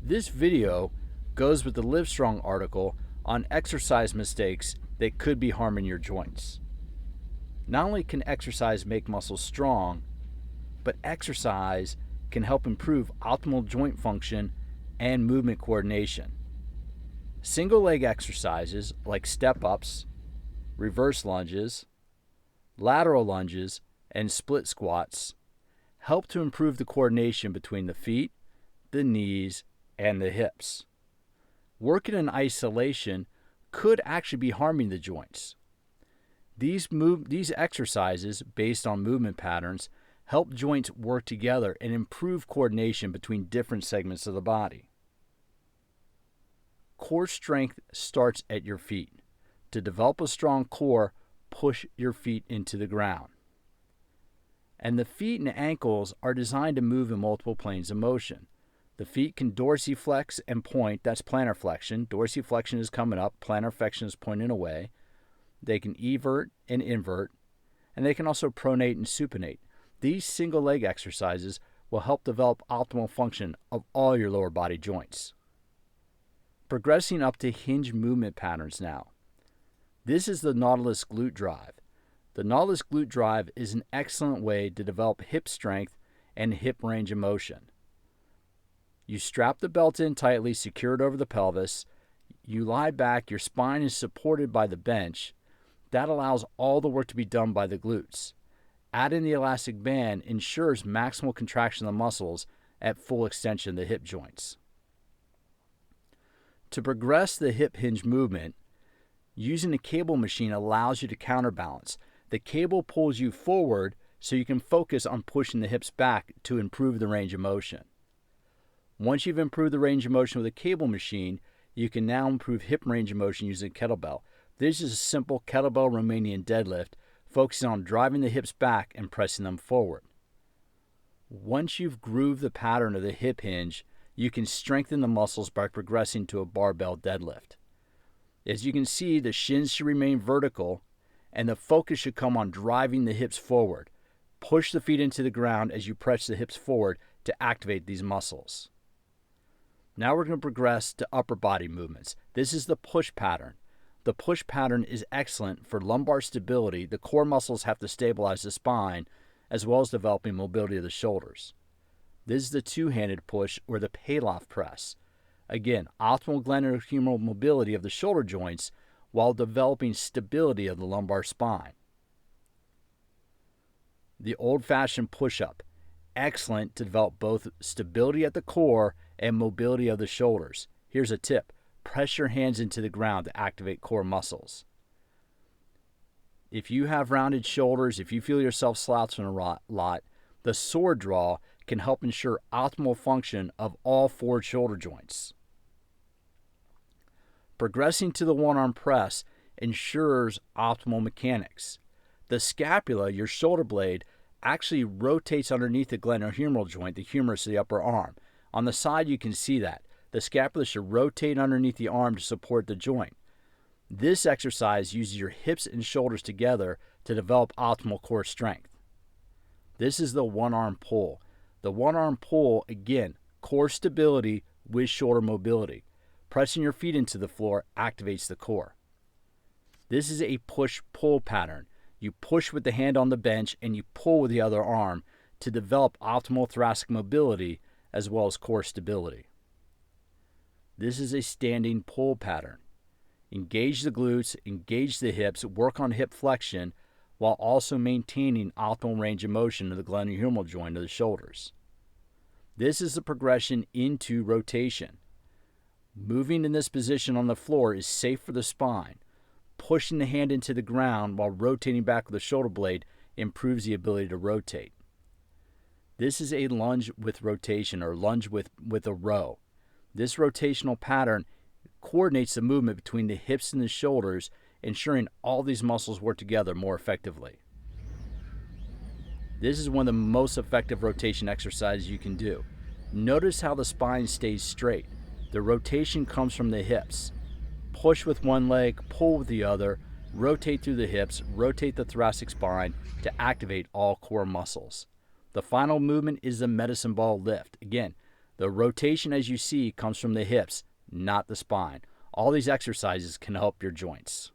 This video goes with the Livestrong article on exercise mistakes that could be harming your joints. Not only can exercise make muscles strong, but exercise can help improve optimal joint function and movement coordination. Single leg exercises like step-ups, reverse lunges, lateral lunges, and split squats help to improve the coordination between the feet, the knees, and the hips. Working in isolation could actually be harming the joints. These exercises, based on movement patterns, help joints work together and improve coordination between different segments of the body. Core strength starts at your feet. To develop a strong core, push your feet into the ground. And the feet and ankles are designed to move in multiple planes of motion. The feet can dorsiflex and point, that's plantar flexion. Dorsiflexion is coming up, plantar flexion is pointing away. They can evert and invert, and they can also pronate and supinate. These single leg exercises will help develop optimal function of all your lower body joints. Progressing up to hinge movement patterns now. This is the Nautilus glute drive. The Nautilus glute drive is an excellent way to develop hip strength and hip range of motion. You strap the belt in tightly, secure it over the pelvis. You lie back, your spine is supported by the bench. That allows all the work to be done by the glutes. Adding the elastic band ensures maximal contraction of the muscles at full extension of the hip joints. To progress the hip hinge movement, using a cable machine allows you to counterbalance. The cable pulls you forward so you can focus on pushing the hips back to improve the range of motion. Once you've improved the range of motion with a cable machine, you can now improve hip range of motion using a kettlebell. This is a simple kettlebell Romanian deadlift, focusing on driving the hips back and pressing them forward. Once you've grooved the pattern of the hip hinge, you can strengthen the muscles by progressing to a barbell deadlift. As you can see, the shins should remain vertical, and the focus should come on driving the hips forward. Push the feet into the ground as you press the hips forward to activate these muscles. Now we're going to progress to upper body movements. This is the push pattern. The push pattern is excellent for lumbar stability. The core muscles have to stabilize the spine, as well as developing mobility of the shoulders. This is the two-handed push, or the Pallof press. Again, optimal glenohumeral mobility of the shoulder joints while developing stability of the lumbar spine. The old-fashioned push-up. Excellent to develop both stability at the core and mobility of the shoulders. Here's a tip. Press your hands into the ground to activate core muscles. If you have rounded shoulders, if you feel yourself slouching a lot, the sword draw can help ensure optimal function of all four shoulder joints. Progressing to the one-arm press ensures optimal mechanics. The scapula, your shoulder blade, actually rotates underneath the glenohumeral joint, the humerus of the upper arm. On the side, you can see that. The scapula should rotate underneath the arm to support the joint. This exercise uses your hips and shoulders together to develop optimal core strength. This is the one-arm pull. The one-arm pull, again, core stability with shoulder mobility. Pressing your feet into the floor activates the core. This is a push-pull pattern. You push with the hand on the bench and you pull with the other arm to develop optimal thoracic mobility as well as core stability. This is a standing pull pattern. Engage the glutes, engage the hips, work on hip flexion while also maintaining optimal range of motion of the glenohumeral joint of the shoulders. This is the progression into rotation. Moving in this position on the floor is safe for the spine. Pushing the hand into the ground while rotating back with the shoulder blade improves the ability to rotate. This is a lunge with rotation, or lunge with a row. This rotational pattern coordinates the movement between the hips and the shoulders, ensuring all these muscles work together more effectively. This is one of the most effective rotation exercises you can do. Notice how the spine stays straight. The rotation comes from the hips. Push with one leg, pull with the other, rotate through the hips, rotate the thoracic spine to activate all core muscles. The final movement is the medicine ball lift. Again, The rotation, as you see, comes from the hips, not the spine. All these exercises can help your joints.